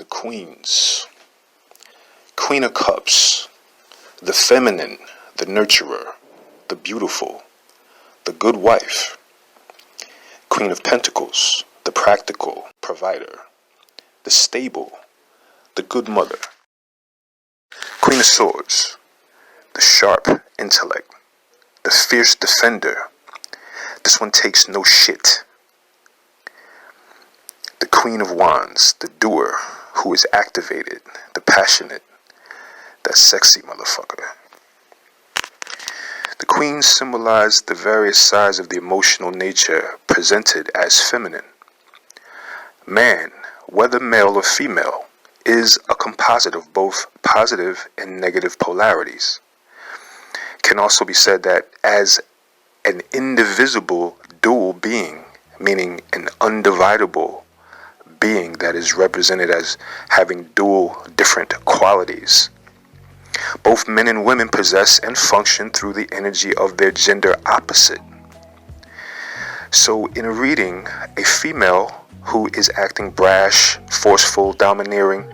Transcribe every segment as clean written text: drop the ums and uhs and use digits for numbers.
the queens. Queen of Cups, the feminine, the nurturer, the beautiful, the good wife. Queen of Pentacles, the practical provider, the stable, the good mother. Queen of Swords, the sharp intellect, the fierce defender. This one takes no shit. The Queen of Wands, the doer, who is activated, the passionate, that sexy motherfucker. The queens symbolize the various sides of the emotional nature presented as feminine. Man, whether male or female, is a composite of both positive and negative polarities. Can also be said that as an indivisible dual being, meaning an undividable being that is represented as having dual different qualities. Both men and women possess and function through the energy of their gender opposite. So in a reading, a female who is acting brash, forceful, domineering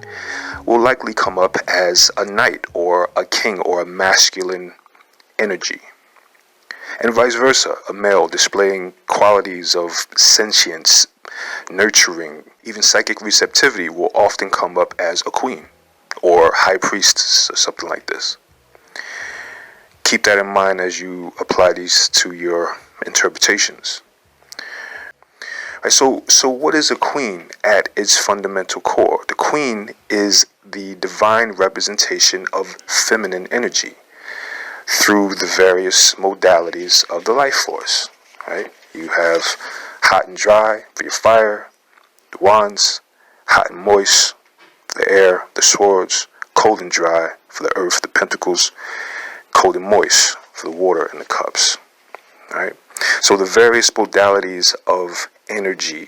will likely come up as a knight or a king or a masculine energy. And vice versa, a male displaying qualities of sentience, nurturing, even psychic receptivity will often come up as a queen or high priestess or something like this. Keep that in mind as you apply these to your interpretations. Right, so what is a queen at its fundamental core? The queen is the divine representation of feminine energy through the various modalities of the life force. Right? You have hot and dry for your fire, the wands, hot and moist for the air, the swords, cold and dry for the earth, the pentacles, cold and moist for the water and the cups. Right? So the various modalities of energy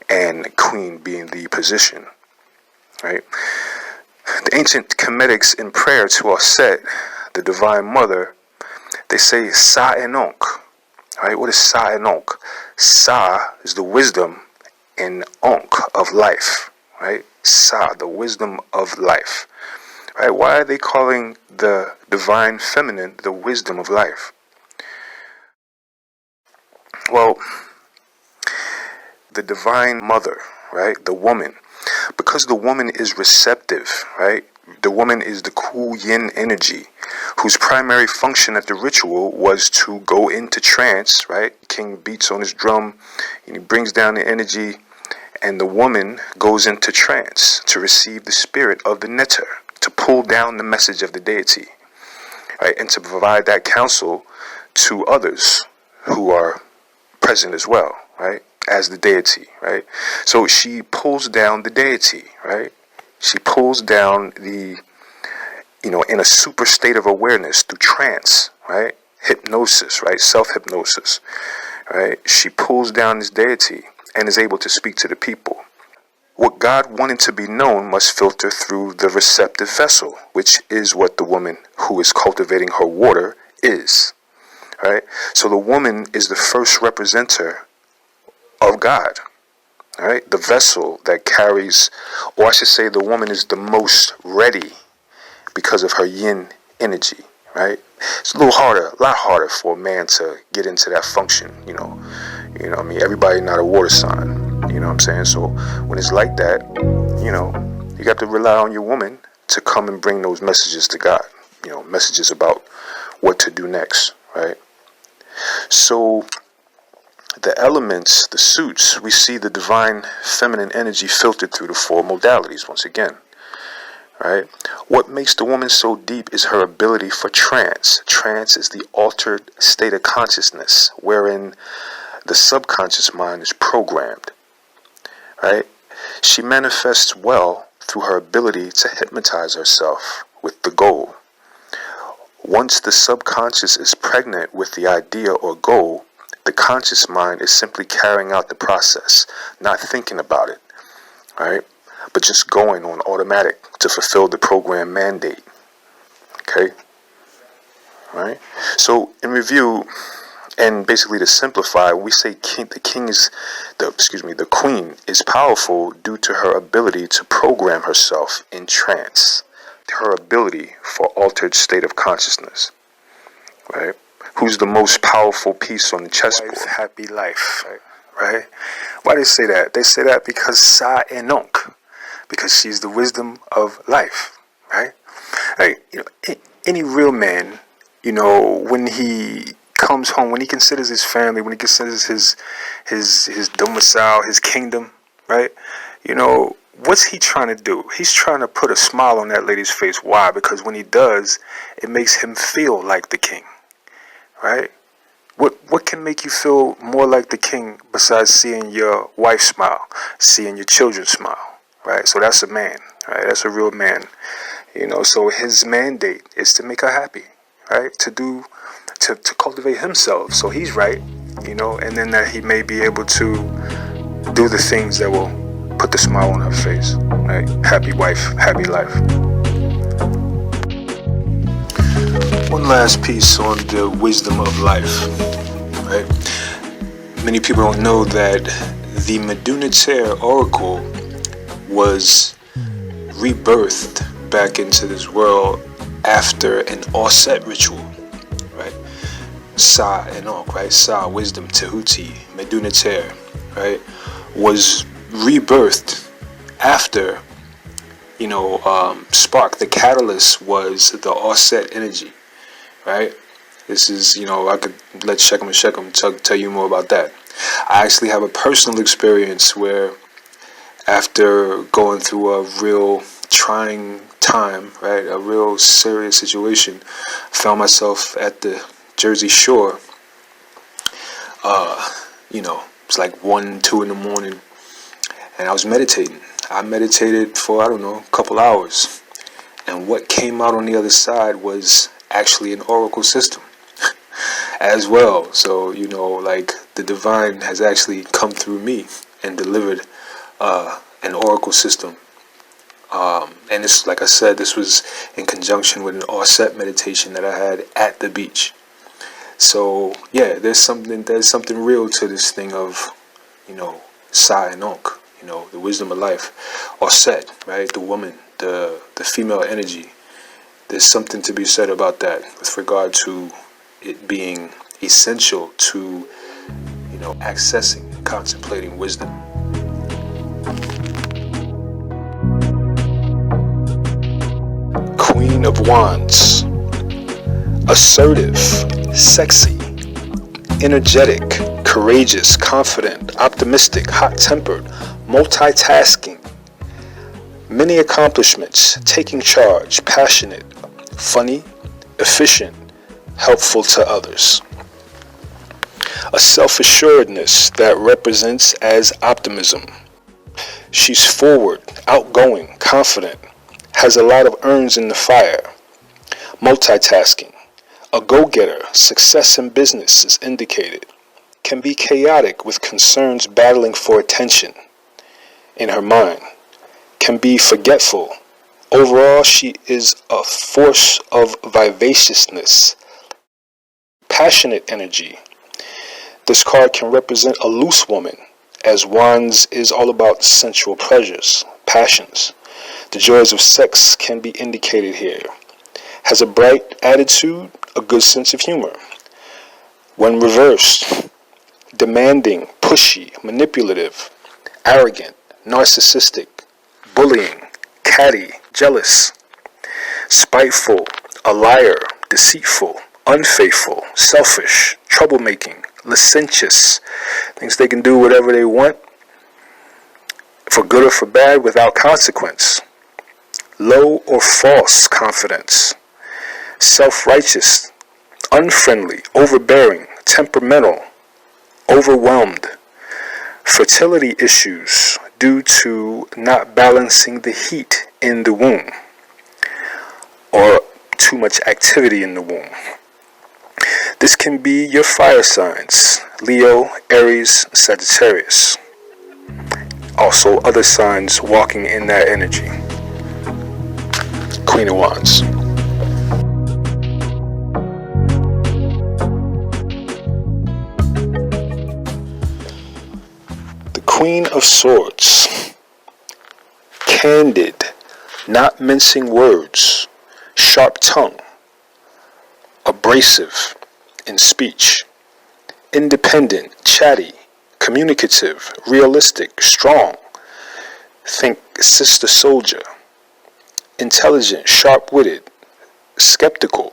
and queen being the position. Right? The ancient Comedics in prayer to Aset, the Divine Mother, they say saanuaqa. Right? What is saanuaqa? Sa is the wisdom and onk of life. Right? Sa, the wisdom of life. Right? Why are they calling the divine feminine the wisdom of life? Well, the Divine Mother, right? The woman. Because the woman is receptive, right? The woman is the cool yin energy whose primary function at the ritual was to go into trance, right? King beats on his drum and he brings down the energy, and the woman goes into trance to receive the spirit of the Neter, to pull down the message of the deity, right? And to provide that counsel to others who are present as well, right? As the deity, right? So she pulls down the deity, right? She pulls down the, in a super state of awareness through trance, right? Hypnosis, right? Self-hypnosis, right? She pulls down this deity and is able to speak to the people. What God wanted to be known must filter through the receptive vessel, which is what the woman who is cultivating her water is, right? So the woman is the first representative of God, right? The vessel that carries, or I should say the woman is the most ready because of her yin energy, right? It's a lot harder for a man to get into that function, I mean, everybody not a water sign, you know what I'm saying? So when it's like that, you got to rely on your woman to come and bring those messages to God, messages about what to do next, right? So the elements, the suits, we see the divine feminine energy filtered through the four modalities once again, right? What makes the woman so deep is her ability for trance. Trance is the altered state of consciousness wherein the subconscious mind is programmed, right? She manifests well through her ability to hypnotize herself with the goal. Once the subconscious is pregnant with the idea or goal, the conscious mind is simply carrying out the process, not thinking about it, right? But just going on automatic to fulfill the program mandate, okay? Right? So, in review, And basically, to simplify, we say the queen is powerful due to her ability to program herself in trance, her ability for altered state of consciousness, right? Who's the most powerful piece on the chessboard? Happy life, right? Why do they say that? They say that because saanuaqa, because she's the wisdom of life, right? Like, any real man, when he comes home, when he considers his family, when he considers his domicile, his kingdom, right? What's he trying to do? He's trying to put a smile on that lady's face. Why? Because when he does, it makes him feel like the king, right? What can make you feel more like the king besides seeing your wife smile, seeing your children smile, right? So that's a man, right? That's a real man, So his mandate is to make her happy, right? To cultivate himself, so he's right, and then that he may be able to do the things that will put the smile on her face, right? Happy wife, happy life. One last piece on the wisdom of life, right? Many people don't know that the Metu Neter Oracle was rebirthed back into this world after an offset ritual, right? Saanuaqa, right? Sa, wisdom, Tehuti, Metu Neter, right? Was rebirthed after, spark. The catalyst was the offset energy, right? This is, I could let Shechem tell you more about that. I actually have a personal experience where, after going through a real trying time, right, a real serious situation, I found myself at the Jersey Shore. It's like 1, 2 in the morning, and I was meditating. I meditated for, a couple hours, and what came out on the other side was actually an oracle system as well. So, the divine has actually come through me and delivered an oracle system. And this, like I said, this was in conjunction with an offset meditation that I had at the beach. So yeah, there's something real to this thing of, saanuaqa, the wisdom of life, offset, right? The woman, the female energy. There's something to be said about that with regard to it being essential to, accessing and contemplating wisdom. Queen of Wands. Assertive, sexy, energetic, courageous, confident, optimistic, hot-tempered, multitasking, many accomplishments, taking charge, passionate, funny, efficient, helpful to others. A self-assuredness that represents as optimism. She's forward, outgoing, confident, has a lot of irons in the fire. Multitasking. A go-getter, success in business is indicated. Can be chaotic with concerns battling for attention in her mind. Can be forgetful. Overall, she is a force of vivaciousness. Passionate energy. This card can represent a loose woman, as Wands is all about sensual pleasures, passions. The joys of sex can be indicated here. Has a bright attitude, a good sense of humor. When reversed, demanding, pushy, manipulative, arrogant, narcissistic, bullying, catty, jealous, spiteful, a liar, deceitful, unfaithful, selfish, troublemaking, licentious, thinks they can do whatever they want, for good or for bad, without consequence. Low or false confidence. Self-righteous, unfriendly, overbearing, temperamental, overwhelmed. Fertility issues due to not balancing the heat in the womb or too much activity in the womb. This can be your fire signs, Leo, Aries, Sagittarius. Also other signs walking in that energy. Queen of Wands. Queen of Swords. Candid, not mincing words, sharp tongue, abrasive in speech, independent, chatty, communicative, realistic, strong. Think sister soldier. Intelligent, sharp-witted, skeptical,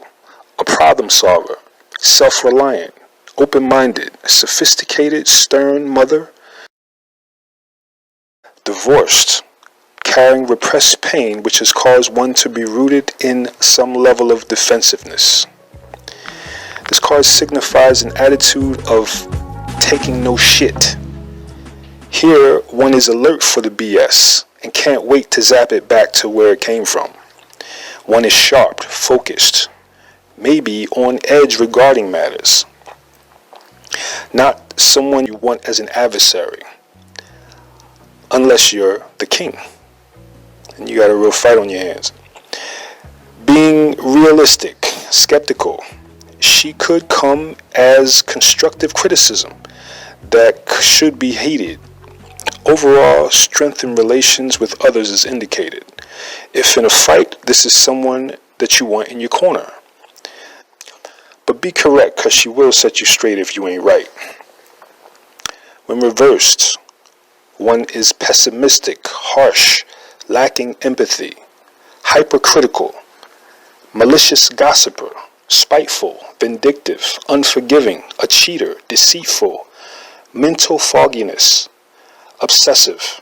a problem solver, self-reliant, open-minded, sophisticated, stern mother. Divorced, carrying repressed pain which has caused one to be rooted in some level of defensiveness. This card signifies an attitude of taking no shit. Here, one is alert for the BS and can't wait to zap it back to where it came from. One is sharp, focused, maybe on edge regarding matters. Not someone you want as an adversary, unless you're the king and you got a real fight on your hands. Being realistic, skeptical, she could come as constructive criticism that should be hated. Overall, strength in relations with others is indicated. If in a fight, this is someone that you want in your corner. But be correct, because she will set you straight if you ain't right. When reversed, one is pessimistic, harsh, lacking empathy, hypercritical, malicious gossiper, spiteful, vindictive, unforgiving, a cheater, deceitful, mental fogginess, obsessive,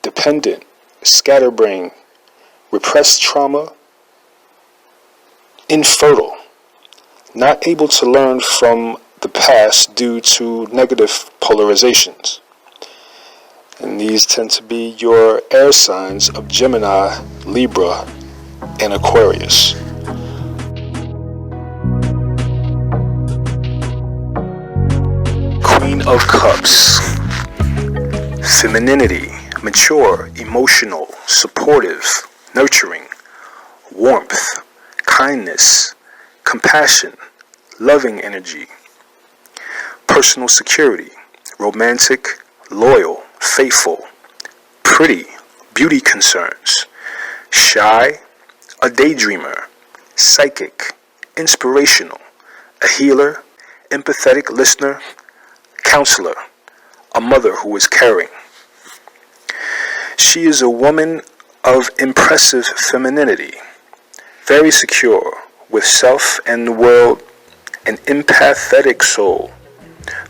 dependent, scatterbrain, repressed trauma, infertile, not able to learn from the past due to negative polarizations. And these tend to be your air signs of Gemini, Libra, and Aquarius. Queen of Cups. Femininity, mature, emotional, supportive, nurturing, warmth, kindness, compassion, loving energy. Personal security, romantic, loyal, faithful, pretty, beauty concerns, shy, a daydreamer, psychic, inspirational, a healer, empathetic listener, counselor, a mother who is caring. She is a woman of impressive femininity, very secure with self and the world, an empathetic soul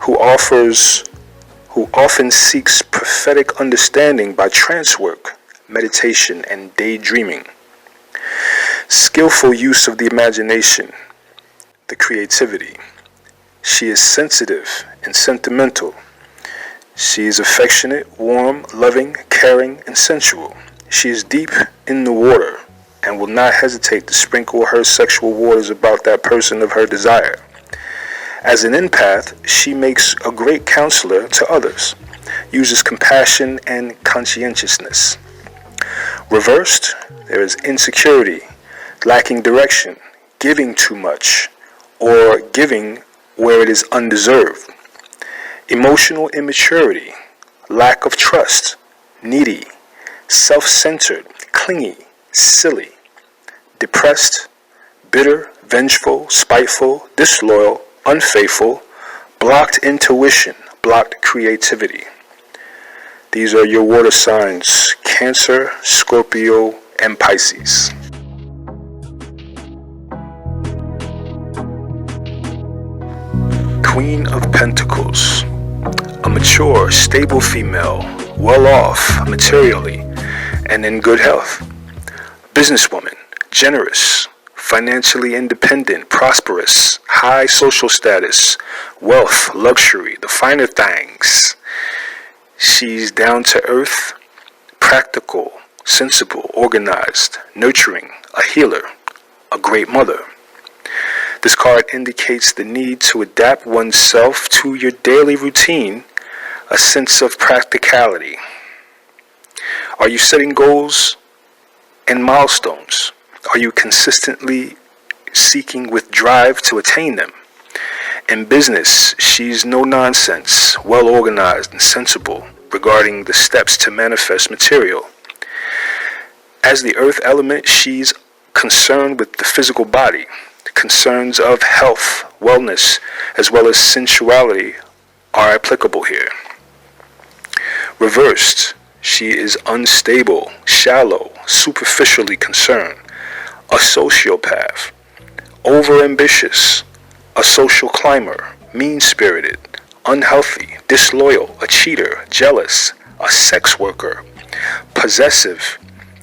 who often seeks prophetic understanding by trance work, meditation, and daydreaming. Skillful use of the imagination, the creativity. She is sensitive and sentimental. She is affectionate, warm, loving, caring, and sensual. She is deep in the water and will not hesitate to sprinkle her sexual waters about that person of her desire. As an empath, she makes a great counselor to others, uses compassion and conscientiousness. Reversed, there is insecurity, lacking direction, giving too much, or giving where it is undeserved. Emotional immaturity, lack of trust, needy, self-centered, clingy, silly, depressed, bitter, vengeful, spiteful, disloyal, unfaithful, blocked intuition, blocked creativity. These are your water signs, Cancer, Scorpio, and Pisces. Queen of Pentacles. A mature, stable female, well off materially and in good health. Businesswoman, generous, financially independent, prosperous, high social status, wealth, luxury, the finer things. She's down to earth, practical, sensible, organized, nurturing, a healer, a great mother. This card indicates the need to adapt oneself to your daily routine, a sense of practicality. Are you setting goals and milestones? Are you consistently seeking with drive to attain them? In business, she's no nonsense, well organized and sensible, regarding the steps to manifest material. As the earth element, she's concerned with the physical body. Concerns of health, wellness, as well as sensuality are applicable here. Reversed, she is unstable, shallow, superficially concerned, a sociopath, overambitious, a social climber, mean-spirited, unhealthy, disloyal, a cheater, jealous, a sex worker, possessive,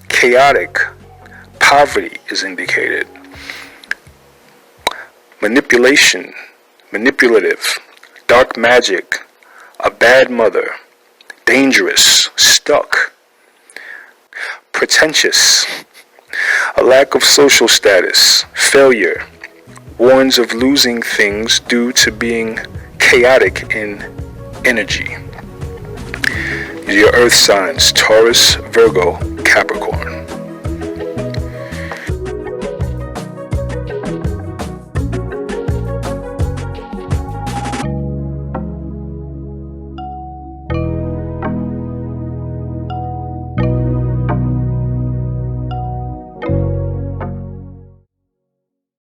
chaotic, poverty is indicated, manipulation, manipulative, dark magic, a bad mother, dangerous, stuck, pretentious, a lack of social status, failure, warns of losing things due to being chaotic in energy. These are your earth signs: Taurus, Virgo, Capricorn.